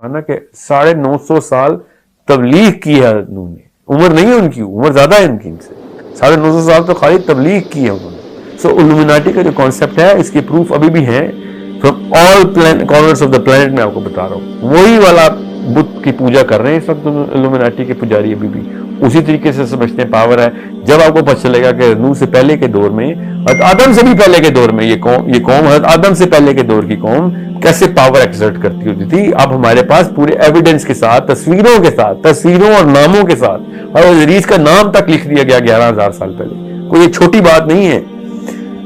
نا کہ 950 سال تبلیغ کی ہے نو نے. عمر نہیں ہے ان کی, عمر زیادہ ہے ان کی, ان سے 950 سال تو خالی تبلیغ کی ہے انہوں نے. سو الومناٹی کا جو کانسیپٹ ہے اس کے پروف ابھی بھی ہیں from all corners of the plant. میں آپ کو بتا رہا ہوں وہی والا بت کی پوجا کر رہے ہیں اس وقت الومناٹی کے پجاری ابھی بھی اسی طریقے سے سمجھتے ہیں پاور ہے. جب آپ کو پتہ چلے گا کہ نوح سے پہلے کے دور میں, آدم سے بھی پہلے کے دور میں, یہ قوم حضرت آدم سے پہلے کے دور کی قوم کیسے پاور ایکسرٹ کرتی ہوتی تھی. اب ہمارے پاس پورے ایویڈنس کے ساتھ, تصویروں کے ساتھ, تصویروں اور ناموں کے ساتھ, اور ادریس کا نام تک لکھ دیا گیا 11,000 سال پہلے. کوئی یہ چھوٹی بات نہیں ہے.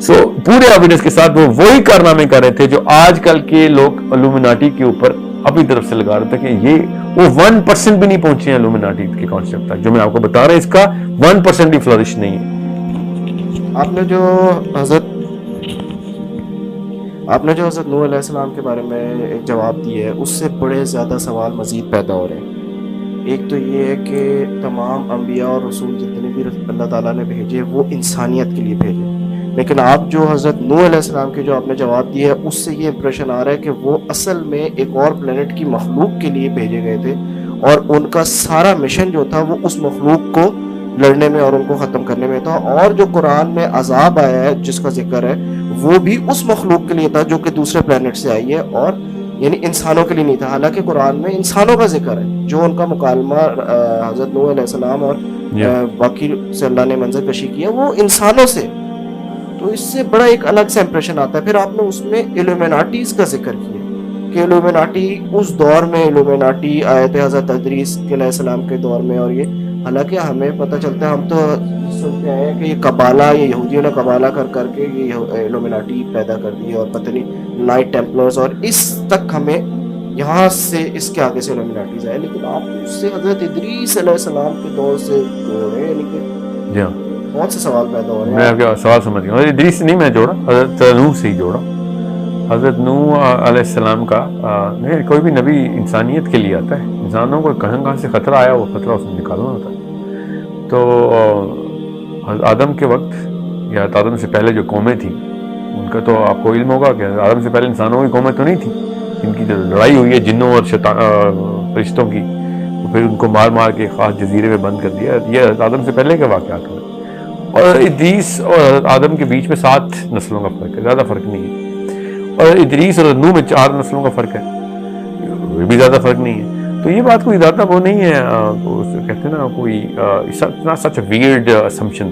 سو پورے ایویڈنس کے ساتھ وہ وہی کارنامے کر رہے تھے جو آج کل کے لوگ الومناٹی کے اوپر اپنی طرف سے لگا رہے تھے کہ یہ وہ 1% بھی نہیں پہنچے ہیں الومناٹی کے کانسیپٹ تک. جو میں آپ کو بتا رہا ہوں اس کا 1% بھی فلرش نہیں ہے. آپ نے جو حضرت نوح علیہ السلام کے بارے میں ایک جواب دی ہے, اس سے بڑے زیادہ سوال مزید پیدا ہو رہے ہیں. ایک تو یہ ہے کہ تمام انبیاء اور رسول جتنے بھی اللہ تعالیٰ نے بھیجے وہ انسانیت کے لیے بھیجے, لیکن آپ جو حضرت نوح علیہ السلام کے جو آپ نے جواب دیا ہے اس سے یہ امپریشن آ رہا ہے کہ وہ اصل میں ایک اور پلینٹ کی مخلوق کے لیے بھیجے گئے تھے, اور ان کا سارا مشن جو تھا وہ اس مخلوق کو لڑنے میں اور ان کو ختم کرنے میں تھا. اور جو قرآن میں عذاب آیا ہے جس کا ذکر ہے وہ بھی اس مخلوق کے لیے تھا جو کہ دوسرے پلینٹ سے آئی ہے, اور یعنی انسانوں کے لیے نہیں تھا. حالانکہ قرآن میں انسانوں کا ذکر ہے, جو ان کا مکالمہ حضرت نوح علیہ السلام اور باقی سے اللہ نے منظر کشی کیا وہ انسانوں سے. تو اس سے بڑا ایک الگ سا امپریشن آتا ہے. پھر آپ نے اس میں ایلومیناٹیز کا ذکر کیا کہ ایلومیناٹی اس دور میں ایلومیناٹی آئے تھے حضرت ادریس علیہ السلام کے دور میں, اور یہ حالانکہ ہمیں پتہ چلتا ہے, ہم تو سنتے ہیں کہ یہ قبالہ, یہ یہودیوں نے قبالہ کر کے یہ ایلومیناٹی پیدا کر دی, اور پتہ نہیں نائٹ ٹیمپلرز, اور اس تک ہمیں یہاں سے اس کے آگے سے ایلومیناٹیز آئے. لیکن آپ اس سے حضرت ادریس علیہ السلام کے دور سے جوڑ رہے ہیں, یعنی کہ بہت سے سوال پیدا ہو رہے ہیں. میں آپ کا سوال سمجھ گیا. حضرت ادریس سے نہیں میں جوڑا, حضرت نوح سے ہی جوڑا. حضرت نوح علیہ السلام کا کوئی بھی نبی انسانیت کے لیے آتا ہے. انسانوں کو کہاں سے خطرہ آیا وہ خطرہ اس نے نکالنا ہوتا ہے. تو آدم کے وقت یا آدم سے پہلے جو قومیں تھیں ان کا تو آپ کو علم ہوگا کہ آدم سے پہلے انسانوں کی قومیں تو نہیں تھیں. ان کی جو لڑائی ہوئی ہے جنوں اور فرشتوں کی, تو پھر ان کو مار مار کے خاص جزیرے میں بند کر دیا. یہ آدم سے پہلے کے واقعات ہوئے. اور ادریس اور آدم کے بیچ میں 7 نسلوں کا فرق ہے, زیادہ فرق نہیں ہے. اور ادریس اور نوح میں 4 نسلوں کا فرق ہے, یہ بھی زیادہ فرق نہیں ہے. تو یہ بات کوئی زیادہ وہ نہیں ہے, کہتے ہیں نا کوئی سچ اے ویئرڈ اسمپشن.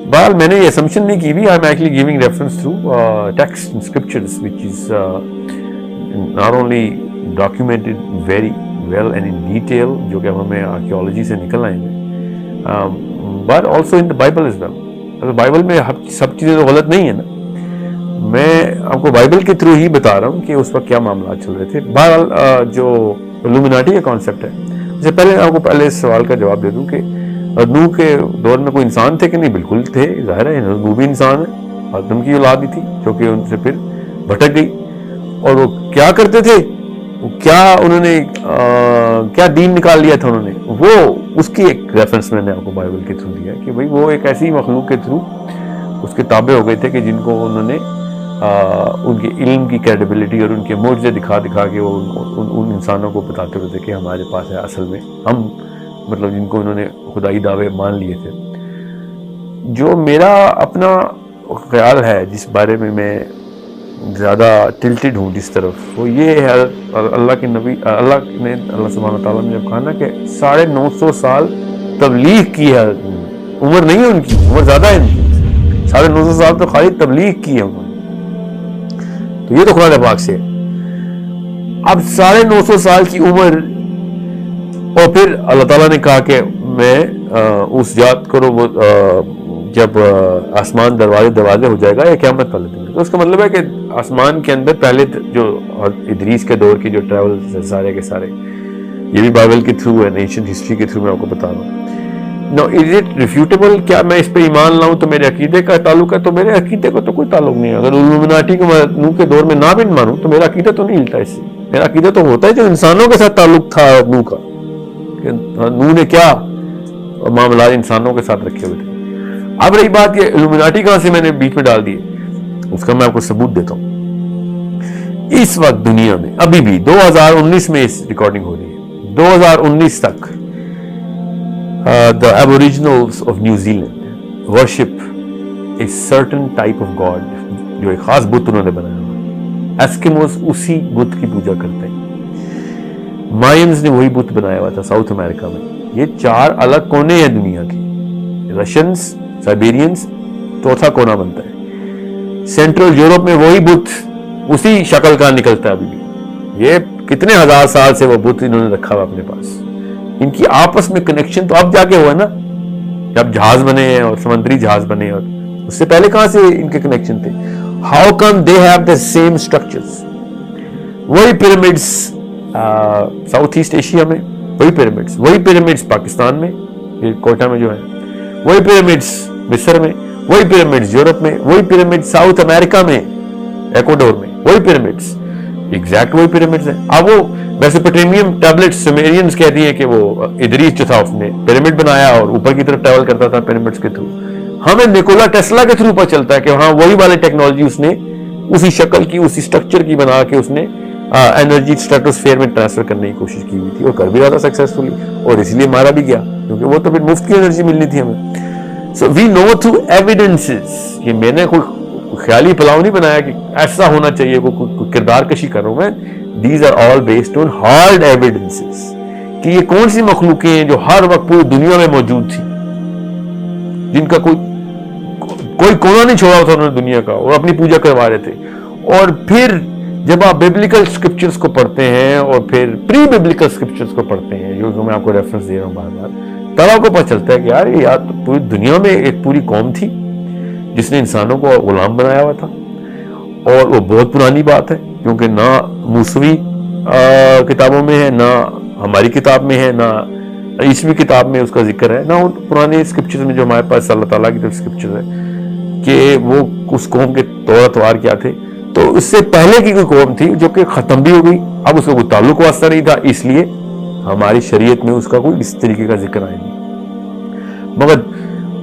بہرحال میں نے یہ اسمپشن نہیں کی بھی. I am actually giving reference through text and scriptures which is not only documented very well and in detail, جو کہ ہمیں آرکیولوجی سے نکل آئیں گے, but also in the Bible as well. Bible میں سب چیزیں تو غلط نہیں ہیں نا. میں آپ کو بائبل کے تھرو ہی بتا رہا ہوں کہ اس وقت کیا معاملات چل رہے تھے. بہرحال جو الومناٹی کا کانسیپٹ ہے, اس سے پہلے آپ کو پہلے اس سوال کا جواب دے دوں کہ نوح کے دور میں کوئی انسان تھے کہ نہیں. بالکل تھے, ظاہر ہے نوح بھی انسان ہے, آدم کی اولاد ہی تھی جو کہ ان سے پھر بھٹک گئی. اور وہ کیا کرتے تھے, کیا انہوں نے کیا دین نکال لیا تھا انہوں نے, وہ اس کی ایک ریفرنس میں نے آپ کو بائبل کے تھرو دیا کہ بھئی وہ ایک ایسی مخلوق کے تھرو اس کے تابع ہو گئے تھے کہ جن کو انہوں نے ان کے علم کی کریڈیبلٹی اور ان کے معجزے دکھا کے وہ ان انسانوں کو بتاتے ہوئے تھے کہ ہمارے پاس ہے اصل میں ہم, مطلب جن کو انہوں نے خدائی دعوے مان لیے تھے. جو میرا اپنا خیال ہے جس بارے میں زیادہ ٹلٹڈ ہوں جس طرف, وہ یہ ہے اللہ کے نبی اللہ سبحانہ وتعالیٰ نے جب کہا نا کہ 950 سال تبلیغ کی ہے. عمر نہیں ہے ان کی, عمر زیادہ ہے ان کی. 950 سال تو خالی تبلیغ کی ہے انہوں نے. تو یہ تو قرآن پاک سے ہے. اب 950 سال کی عمر, اور پھر اللہ تعالیٰ نے کہا کہ میں اس یاد کرو وہ جب آسمان دروازے ہو جائے گا یا قیامت والے دن. تو اس کا مطلب ہے کہ آسمان کے اندر پہلے جو ادریس کے دور کی جو ٹریول سارے کے سارے, یہ بھی بائبل کے تھرو ہے, اینشنٹ ہسٹری کے تھرو میں آپ کو بتا رہا ہوں. نو از اٹ ریفیوٹیبل, کیا میں اس پہ ایمان لاؤں تو میرے عقیدے کا تعلق ہے؟ تو میرے عقیدے کو تو کوئی تعلق نہیں ہے. اگر الومناٹی کو نوح کے دور میں نہ بھی مانوں تو میرا عقیدہ تو نہیں ہلتا اس سے. میرا عقیدہ تو ہوتا ہے جو انسانوں کے ساتھ تعلق تھا نوح کا, کہ نوح نے کیا معاملات انسانوں کے ساتھ رکھے ہوئے تھے. اب رہی بات یہ الومناٹی کہاں سے میں نے بیچ میں ڈال دی, اس کا میں آپ کو ثبوت دیتا ہوں. اس وقت دنیا میں ابھی بھی 2019 میں اس ریکارڈنگ ہو رہی ہے، 2019 تک the aboriginals of New Zealand worship a certain type of god، جو ایک خاص بت انہوں نے بنایا ہوا، ایسکیموز اسی بت کی پوجا کرتے ہیں، مائنز نے وہی بت بنایا ہوا تھا ساؤتھ امریکہ میں۔ یہ 4 الگ کونے ہیں دنیا کے، رشینز، سائبیرینز چوتھا کونا بنتا ہے، سینٹرل یورپ میں وہی بت اسی شکل کا نکلتا ہے ابھی بھی۔ یہ کتنے ہزار سال سے وہ بت انہوں نے رکھا ہوا اپنے پاس۔ ان کی آپس میں کنیکشن تو اب جا کے ہوا نا، جب جہاز بنے ہیں اور سمندری جہاز بنے، اور اس سے پہلے کہاں سے ان کے کنیکشن تھے؟ How come they have the same structures? وہی پیرامڈس ساؤتھ ایسٹ ایشیا میں، وہی پیرامڈس پاکستان میں، یہ کوئٹہ میں جو ہے، وہی پیرامڈس مصر میں، وہی پیرامڈس یورپ میں، وہی پیرامڈس ساؤتھ امریکہ میں، ایکوڈور میں، وہی پیرامڈس، ایگزیکٹ وہی پیرامڈس ہیں۔ اب وہ میسوپوٹیمیم ٹیبلٹ سومیرینز کہتی ہیں کہ وہ ادریس جو تھا اس نے پیرامڈ بنایا اور اوپر کی طرف ٹریول کرتا تھا پیرامڈس کے تھرو۔ ہمیں نیکولا ٹیسلا کے تھرو پتہ چلتا ہے کہ ہاں وہی والی ٹیکنالوجی اس نے اسی شکل کی، اسی سٹرکچر کی بنا کے اس نے انرجی اسٹریٹوسفیئر میں ٹرانسفر کرنے کی کوشش کی ہوئی تھی، اور کر بھی رہا تھا سکسیسفلی، اور اس لیے مارا بھی گیا کیونکہ وہ تو پھر مفت کی انرجی ملنی تھی ہمیں۔ سو وی نو تھرو ایویڈنسز، یہ میں نے کوئی خیالی پلاؤ نہیں بنایا کہ ایسا ہونا چاہیے، کوئی کردار کشی کر رہا ہوں میں۔ These are all based on hard evidences کہ یہ کون سی مخلوقیں ہیں جو ہر وقت پوری دنیا میں موجود تھی، جن کا کوئی کونا نہیں چھوڑا تھا انہوں نے دنیا کا، اور اپنی پوجا کروا رہے تھے۔ اور پھر جب آپ بیبلیکل اسکرپچرز کو پڑھتے ہیں اور پھر پری بیبلیکل اسکرپچرز کو پڑھتے ہیں، جو میں آپ کو ریفرنس دے رہا ہوں بار بار، تب آپ کو پتہ چلتا ہے کہ یار یہ پوری دنیا میں ایک پوری قوم تھی جس نے انسانوں کو غلام بنایا ہوا تھا، اور وہ بہت پرانی بات ہے کیونکہ نہ موسوی کتابوں میں ہے، نہ ہماری کتاب میں ہے، نہ عیسوی کتاب میں اس کا ذکر ہے، نہ ان پرانے اسکرپچر میں جو ہمارے پاس اللہ تعالیٰ کی طرف اسکرپچر ہے کہ وہ اس قوم کے طور اتوار کیا تھے۔ تو اس سے پہلے کی کوئی قوم تھی جو کہ ختم بھی ہو گئی، اب اس کا کوئی تعلق واسطہ نہیں تھا، اس لیے ہماری شریعت میں اس کا کوئی اس طریقے کا ذکر آئے نہیں۔ مگر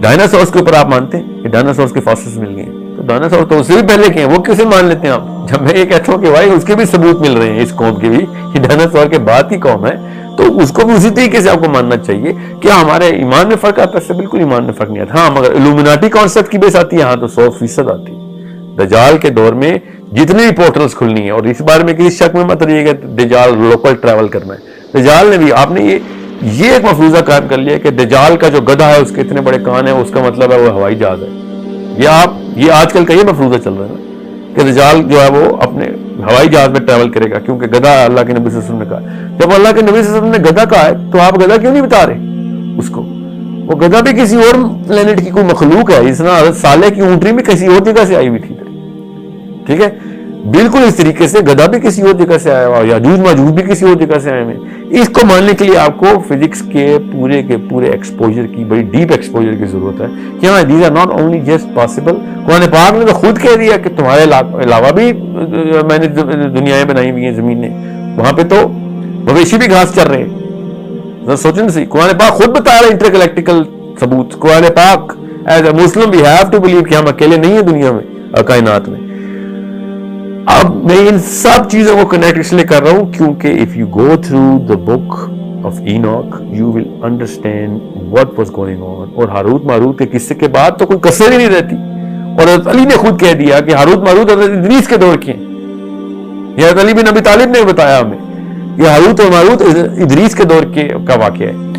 ڈائناسورس کے اوپر آپ مانتے ہیں کہ ڈائناسورس کے فاسلز مل گئے، تو ڈائناسور تو اس سے بھی پہلے کے ہیں، وہ کیسے مان لیتے ہیں آپ؟ جب میں یہ کہتا ہوں کہ بھائی اس کے بھی ثبوت مل رہے ہیں، اس قوم کے بھی، کہ ڈائناسور کے بعد کی قوم ہے، تو اس کو بھی اسی طریقے سے آپ کو ماننا چاہیے۔ کیا ہمارے ایمان میں فرق آتا ہے؟ اس سے بالکل ایمان میں فرق نہیں آتا۔ ہاں مگر الومناٹی کانسیپٹ کی بیس آتی ہے، ہاں تو 100% آتی ہے۔ دجال کے دور میں جتنی بھی پورٹلز کھلنی ہیں، اور اس بارے میں کسی شک میں مت رہیے گا دجال لوکل ٹریول کرنا ہے۔ دجال نے بھی، آپ نے یہ ایک مفروضہ قائم کر لیا کہ دجال کا جو گدھا ہے اس کے اتنے بڑے کان ہیں، اس کا مطلب ہے وہ ہوائی جہاز ہے۔ یہ آج کل کا یہ مفروضہ چل رہا ہے نا کہ دجال جو ہے وہ اپنے ہوائی جہاز میں ٹریول کرے گا، کیونکہ گدھا اللہ کے نبی صلی اللہ علیہ وسلم نے کہا۔ جب اللہ کے نبی صلی اللہ علیہ وسلم نے گدھا کہا ہے تو آپ گدھا کیوں نہیں بتا رہے اس کو؟ وہ گدھا بھی کسی اور پلینٹ کی کوئی مخلوق ہے، اس طرح حضرت صالح کی اونٹنی بھی کسی اور جگہ سے آئی ہوئی تھی، ٹھیک ہے؟ بالکل اس طریقے سے گدھا بھی کسی اور جگہ سے آیا ہوا، یاجوج ماجوج بھی کسی اور جگہ سے آئے ہوئے۔ اس کو ماننے کے لیے آپ کو فزکس کے پورے ایکسپوجر کی، بڑی ڈیپ ایکسپوجر کی ضرورت ہے کہ ہاں these are not only just possible. قرآن پاک نے تو خود کہہ دیا کہ تمہارے علاوہ بھی میں نے دنیایں بنائی ہوئی ہیں زمین نے، وہاں پہ تو مویشی بھی گھاس چر رہے ہیں۔ سوچیں سی، قرآن پاک خود بتا رہا ہے انٹرگلیکٹیکل ثبوت۔ قرآن پاک as a Muslim we have to believe کہ ہم اکیلے نہیں ہیں دنیا میں، کائنات میں۔ اب میں ان سب چیزوں کو کنیکٹ اس لیے کر رہا ہوں کیونکہ if you go through the book of Enoch you will understand what was going on۔ اور ہاروت ماروت کے قصے کے بعد تو کوئی کسر ہی نہیں رہتی، اور حضرت علی نے خود کہہ دیا کہ ہاروت ماروت حضرت ادریس کے دور کے ہیں۔ یہ حضرت علی بن ابی طالب نے بتایا ہمیں، یہ ہاروت اور ماروت ادریس کے دور کا واقعہ ہے۔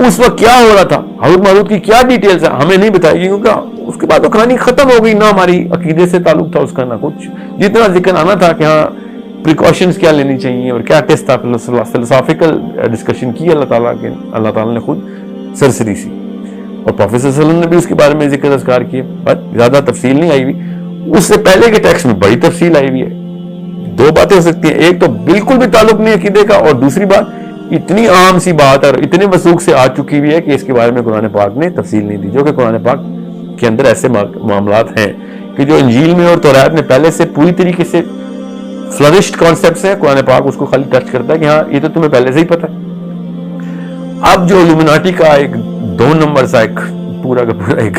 اس وقت کیا ہو رہا تھا، ہاروت ماروت کی کیا ڈیٹیلز ہیں ہمیں نہیں بتائی گئی، کیونکہ اس کے بعد تو کہانی ختم ہو گئی، نہ ہماری عقیدے سے تعلق تھا اس کا، نہ کچھ۔ جتنا ذکر آنا تھا کہ ہاں پریکاشنز کیا لینی چاہیے اور کیا ٹیسٹ تھا، فلسافیکل ڈسکشن کی اللہ تعالیٰ نے خود سرسری سی، اور پروفیسر صلی اللہ علیہ وسلم نے بھی اس کے بارے میں ذکر اذکار کیے، بس زیادہ تفصیل نہیں آئی ہوئی۔ اس سے پہلے کے ٹیکسٹ میں بڑی تفصیل آئی ہوئی ہے۔ دو باتیں ہو سکتی ہیں، ایک تو بالکل بھی تعلق نہیں عقیدے کا، اور دوسری بات اتنی عام سی بات اور اتنے وثوق سے آ چکی ہوئی ہے کہ اس کے بارے میں قرآن پاک نے تفصیل نہیں دی، جو کہ قرآن پاک کے اندر ایسے معاملات ہیں کہ جو انجیل میں اور تورات میں پہلے سے پوری طریقے سے فلرشڈ کانسیپٹس ہیں، قرآن پاک اس کو خالی ٹچ کرتا ہے کہ ہاں یہ تو تمہیں پہلے سے ہی پتہ ہے۔ اب جو الومناٹی کا ایک 2 نمبر سا ایک پورا کا پورا ایک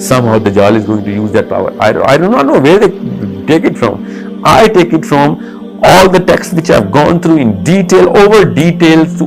somehow Dajjal is going to use that power. I do not know where they take it from. I take it from all the texts which I've gone through in detail, over details to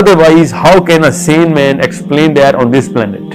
otherwise how can a sane man explain that on this planet?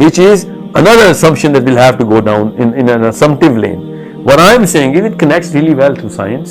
which is another assumption that we'll have to go down in an assumptive lane. What I am saying is it connects really well to science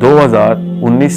2019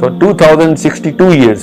so 2062 years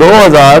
2000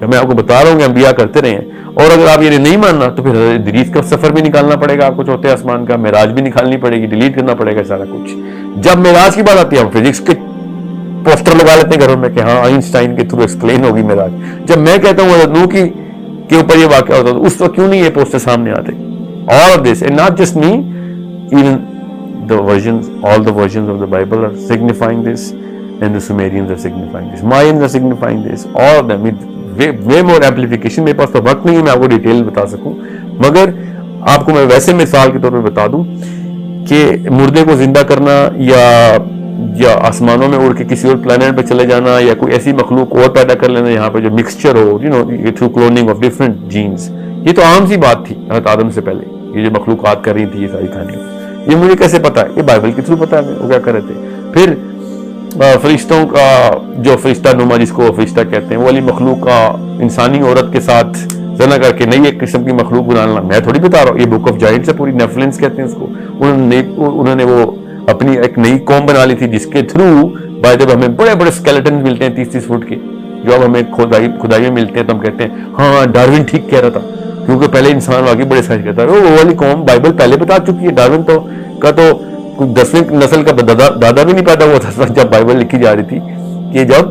کہ میں آپ کو بتا رہا ہوں کہ انبیاء کرتے رہے ہیں, اور اگر آپ یہ نہیں ماننا تو پھر حضرت ادریس کا سفر بھی نکالنا پڑے گا آپ کو, چوتھے آسمان کا معراج بھی نکالنی پڑے گی, ڈیلیٹ کرنا پڑے گا سارا کچھ. جب معراج کی بات آتی ہے ہم فزکس کے پوسٹر لگا لیتے ہیں گھروں میں کہ ہاں آئنسٹائن کے تھرو ایکسپلین ہوگی معراج. جب میں کہتا ہوں حضرت نوح کے اوپر یہ واقعہ ہوتا ہے اس وقت کیوں نہیں یہ پوسٹر سامنے آتے؟ All of this, and not just me, even the versions, all the versions of the Bible are signifying this, and the Sumerians are signifying this, Mayans are signifying this, all of them with way more amplification. میرے پاس تو وقت نہیں ہے میں آپ کو detail بتا سکوں, مگر آپ کو میں ویسے مثال کے طور پہ بتا دوں کہ مردے کو زندہ کرنا یا آسمانوں میں اڑ کے کسی اور پلانٹ پہ چلے جانا, یا کوئی ایسی مخلوق اور پیدا کر لینا یہاں پہ جو مکسچر ہو, through cloning of different genes, یہ تو عام سی بات تھی حضرت آدم سے پہلے. یہ جو مخلوقات کر رہی تھی یہ ساری کہانی, یہ مجھے کیسے پتا ہے؟ یہ بائبل کے تھرو پتا ہے وہ کیا کر رہے تھے. پھر فرشتوں کا جو فرشتہ نما جس کو فرشتہ کہتے ہیں, وہ والی مخلوق کا انسانی عورت کے ساتھ زنا کر کے نئی ایک قسم کی مخلوق بنانا, میں تھوڑی بتا رہا ہوں, یہ بک آف جائنٹس ہے پوری, نیفلنس کہتے ہیں اس کو. انہوں نے وہ اپنی ایک نئی قوم بنا لی تھی جس کے تھرو بعد جب ہمیں بڑے بڑے اسکیلیٹن ملتے ہیں 30-30 فٹ کے, جو اب ہمیں کھدائی میں ملتے ہیں تو ہم کہتے ہیں ہاں ڈاروین ٹھیک کہہ رہا تھا, کیونکہ پہلے انسان واقعی بڑے سائز کرتا ہے. وہ والی قوم بائبل پہلے بتا چکی ہے. ڈاروین کا تو 10ویں نسل کا دادا بھی نہیں پیدا ہوا تھا جب بائبل لکھی جا رہی تھی, کہ جب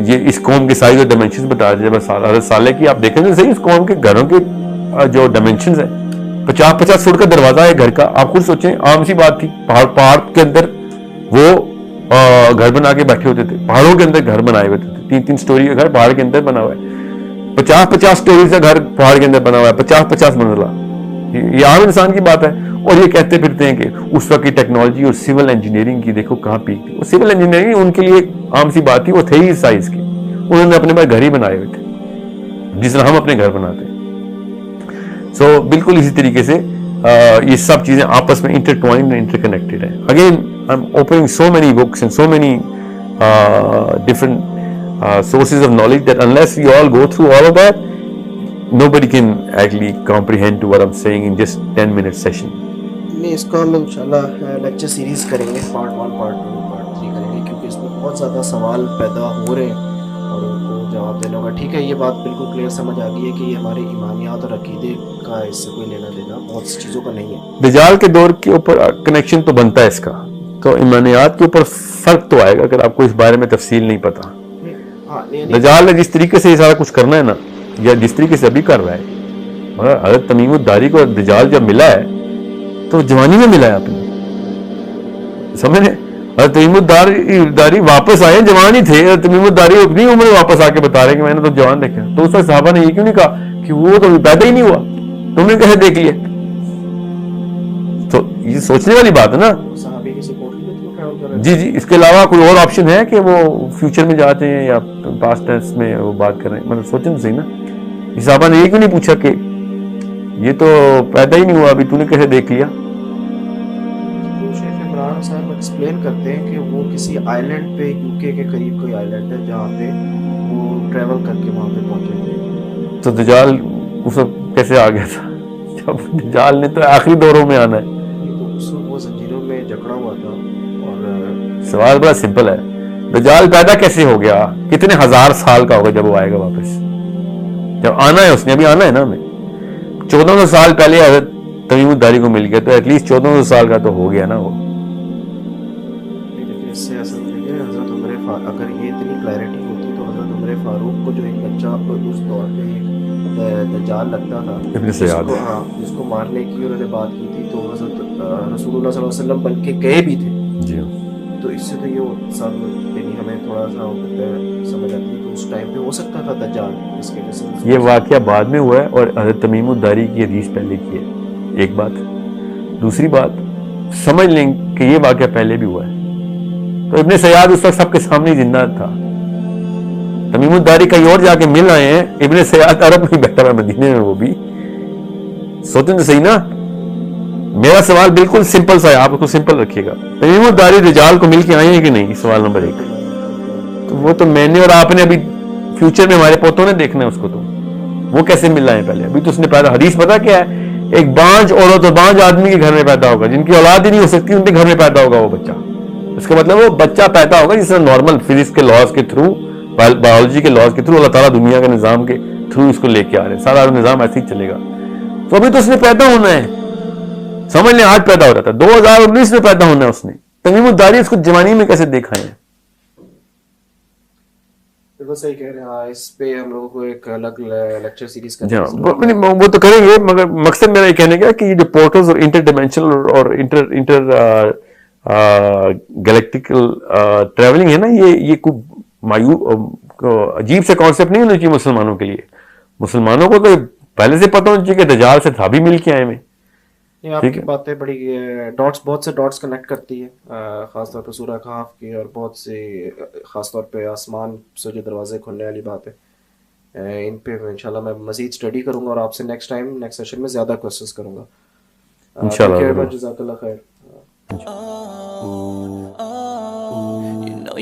یہ اس قوم کے سائز اور ڈائمینشنز بتا رہے. جب حضرت صالح کی آپ دیکھیں تو صحیح, اس قوم کے گھروں کے جو ڈائمینشنز ہیں 50-50 فٹ کا دروازہ ہے گھر کا. آپ خود سوچیں, عام سی بات تھی. پہاڑ کے اندر وہ گھر بنا کے بیٹھے ہوتے تھے, پہاڑوں کے اندر گھر بنائے ہوتے تھے. 3-3 سٹوری کا گھر پہاڑ کے اندر بنا ہوا ہے, 50-50 سٹوری کا گھر پہاڑ کے اندر بنا ہوا ہے, 50-50 منزلہ. یہ عام انسان کی بات ہے. اور یہ کہتے پھرتے ہیں کہ اس وقت کی ٹیکنالوجی اور سول انجینئرنگ کی دیکھو کہاں پیک تھی. اور سول انجینئرنگ ان کے لیے عام سی بات تھی, وہ تھے ہی اس سائز کے. انہوں نے اپنے پاس گھر ہی بنائے ہوئے تھے جس طرح ہم اپنے گھر بناتے ہیں. سو بالکل اسی طریقے سے یہ سب چیزیں آپس میں انٹرٹوائنڈ اور انٹر کنیکٹڈ ہیں. Again I am opening so many books and so many different sources of knowledge that unless we all go through all of that, nobody can actually comprehend to what I'm saying in just 10-minute session. نہیں, اس کو ہم انشاءاللہ lecture series کریں گے, part 1 part 2 part 3 کریں گے, کیونکہ اس میں بہت زیادہ سوال پیدا ہو رہے ہیں اور ان کو جواب دینا ہوگا. ٹھیک ہے, یہ بات بالکل کلیئر سمجھ آ گئی ہے کہ یہ ہمارے ایمانیات اور عقیدے کا اس سے کوئی لینا دینا بہت سی چیزوں کا نہیں ہے. دجال کے دور کے اوپر کنیکشن تو بنتا ہے اس کا, تو ایمانیات کے اوپر فرق تو آئے گا اگر آپ کو اس بارے میں تفصیل نہیں پتا. دجال نے جس طریقے سے یہ سارا کچھ کرنا ہے نا, یا جس طریقے سے ابھی کر رہا ہے, حضرت تمیم الداری کو دجال جب ملا ہے تو جوانی میں ملا ہے اپنی, سمجھ رہے؟ حضرت تمیم الداری واپس آئے جوان ہی تھے. حضرت تمیم الداری اپنی عمر واپس آ کے بتا رہے ہیں کہ میں نے تو جوان دیکھا. تو اس وقت صحابہ نے یہ کیوں نہیں کہا کہ وہ تو پیدا ہی نہیں ہوا, تم نے کیسے دیکھ لیا؟ تو یہ سوچنے والی بات ہے نا. جی, اس کے علاوہ کوئی اور آپشن ہے کہ وہ فیوچر میں جاتے ہیں یا پاسٹ ٹینس میں وہ بات کر رہے ہیں؟ مطلب سوچیں تو صحیح نا. صحابہ نے یہ کیوں نہیں پوچھا کہ یہ تو پیدا ہی نہیں ہوا, ابھی تو نے کیسے دیکھ لیا؟ شیخ عمران صاحب ایکسپلین کرتے ہیں کہ وہ کسی آئی لینڈ پہ, یو کے قریب کوئی آئی لینڈ ہے جہاں پہ وہ ٹریول کر کے وہاں پہ پہنچے تھے. تو دجال اس وقت کیسے آ گیا تھا جب دجال نے تو آخری دوروں میں آنا ہے؟ وہ زنجیروں میں جکڑا ہوا تھا. سوال بڑا سمپل ہے, دجال پیدا کیسے ہو گیا؟ کتنے ہزار سال کا ہوگا جب وہ آئے گا واپس؟ جب آنا ہے اس نے, ابھی آنا ہے نا ہمیں. 1400 سال پہلے حضرت تمیم الداری کو مل گیا, تو ایٹ لیسٹ 1400 سال کا تو ہو گیا نا وہ. اس سے اصل میں حضرت عمر, اگر یہ اتنی کلیئرٹی ہوتی تو حضرت عمر فاروق کو جو ایک بچہ اس دور پہ ایک دجال لگتا تھا, جس کو مارنے کی انہوں نے بات کی تھی, تو حضرت رسول اللہ صلی اللہ علیہ وسلم بن کے گئے بھی تھے. جی, تو اس سے تو یہ سب ہمیں تھوڑا سا سمجھ آتی ہے کہ اس ٹائم پہ ہو سکتا تھا دجال. اس کے جیسے یہ واقعہ بعد میں ہوا ہے اور حضرت تمیم الداری کی حدیث پہلے کی ہے, ایک بات. دوسری بات سمجھ لیں کہ یہ واقعہ پہلے بھی ہوا ہے. تو ابن سیاد اس وقت سب کے سامنے زندہ تھا. تمیم الداری کہیں اور جا کے مل آئے ہیں, ابن سیاد عرب میں بیٹھا ہوا مدینے میں. وہ بھی سوچیں تو صحیح نا. میرا سوال بالکل سمپل سا ہے, آپ اس کو سمپل رکھیے گا. تمیم الداری دجال کو مل کے آئے ہیں کہ نہیں؟ سوال نمبر 1. تو وہ تو میں نے اور آپ نے ابھی فیوچر میں ہمارے پوتوں نے دیکھنا ہے اس کو. تو وہ کیسے مل رہے ہیں پہلے؟ ابھی تو اس نے پیدا, حدیث پتا کیا ہے, ایک بانج عورت اور بانج آدمی کے گھر میں پیدا ہوگا, جن کی اولاد ہی نہیں ہو سکتی ان کے گھر میں پیدا ہوگا وہ بچہ. اس کا مطلب وہ بچہ پیدا ہوگا جس سے نارمل فزکس کے لاز کے تھرو بایولوجی کے لاز کے تھرو اللہ تعالیٰ دنیا کے نظام کے تھرو اس کو لے کے آ رہے ہیں, سارا نظام ایسے ہی چلے گا. تو ابھی تو اس نے پیدا ہونا ہے, سمجھ لیں آج پیدا ہو رہا تھا, 2019 میں پیدا ہونا ہے اس نے. تمیم الداری اس کو جوانی میں کیسے دیکھا ہے؟ بالکل صحیح کہہ رہے ہیں. ہاں اس پہ ہم لوگوں کو ایک الگ لیکچر سیریز جی ہاں وہ تو کریں گے, مگر مقصد میرا یہ کہنے کا کہ یہ جو پورٹلز اور انٹر ڈائمینشنل اور انٹر گلیکٹیکل ٹریولنگ ہے نا, یہ کوئی عجیب سے کانسیپٹ نہیں ہونا چاہیے مسلمانوں کے لیے. مسلمانوں کو تو پہلے سے پتہ ہونا چاہیے کہ دجال سے تھا بھی مل کے آئے میں. آپ کی باتیں بڑی ڈاٹس, بہت سے ڈاٹس کنیکٹ کرتی ہے, خاص طور پہ سورہ کہف کی, اور بہت سے خاص طور پہ آسمان سے جو دروازے کھلنے والی بات ہے, ان پہ انشاءاللہ میں مزید اسٹڈی کروں گا اور آپ سے نیکسٹ سیشن میں زیادہ کوشچنس کروں گا انشاءاللہ. جزاک اللہ خیر.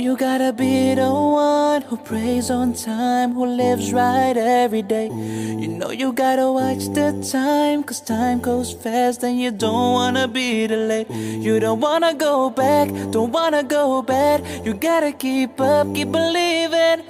You gotta be the one who prays on time, who lives right every day. You know you gotta watch the time, 'cause time goes fast and you don't wanna be delayed. You don't wanna go back, don't wanna go bad. You gotta keep up, keep believing.